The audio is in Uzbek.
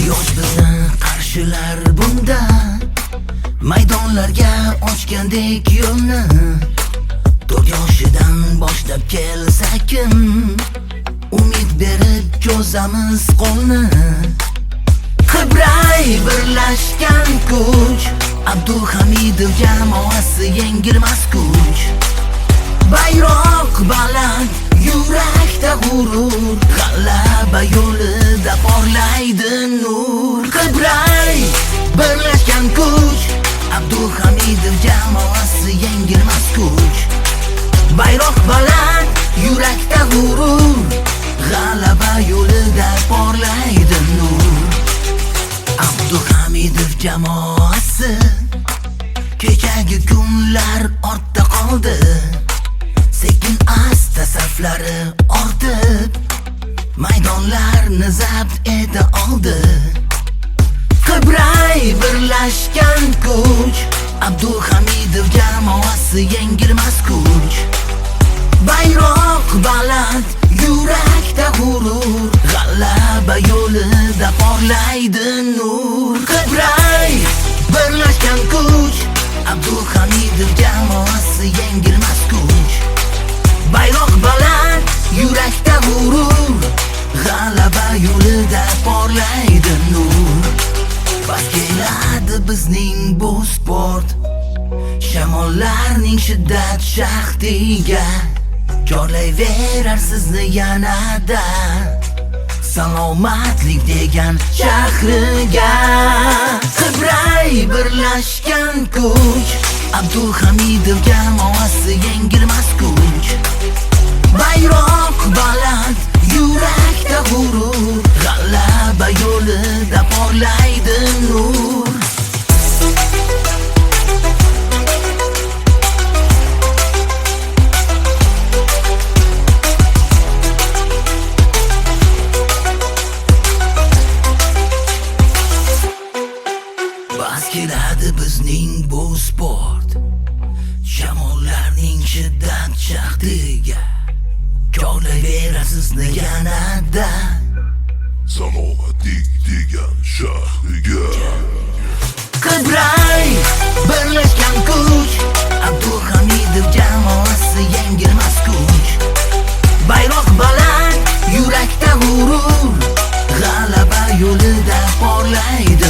Quyosh bizni qarshilar bunda, maydonlarga ochgandek yo'lni. 4 yoshidan boshlab kelsa kim, umid berib cho'zamiz qo'lni. Qibray birlashgan kuch, Abduhamidov jamoasi yengilmas kuch. Bayroq baland, yurakda g'urur, g'alaba yo'lida porlaydi nur. Qibray birlashgan kuch, Abduhamidov jamoasi yengilmas kuch. Bayroq baland, yurakda g'urur, g'alaba yo'lida porlaydi nur. Abduhamidov jamoasi kechagi kunlar ortda qoldi. Sekin asta saflari ortib, maydonlarni zabt eta oldi. Qibray birlashgan kuch, Abduhamidov jamoasi yengilmas kuch. Bayroq baland, yurakda g'urur, g'alaba yo'lida porlaydi nur. Qibray birlashgan kuch, Abduhamidov jamoasi yengilmas kuch. Bayroq baland, yurakda g'urur, g'alaba yo'lida porlaydi nur. Bas keladi bizning bu sport, shamollarning shiddat shahtiga. Chorlayverar sizni yanada, salomatlik degan shahriga. Qibray birlashgan kuch, Abduhamidov jamoasi yengilmas kuch. Bayroq baland, yurakda g'urur, g'alaba yo'lida porlaydi nur. Bas keladi bizning bu sport, shamollarning shiddat shahtiga. Chorlayverar sizni yanada, salomatlik degan shahriga. Qibray birlashgan kuch, Abduhamidov jamoasi yengilmas kuch. Bayroq baland, yurakda g'urur, g'alaba yo'lida porlaydi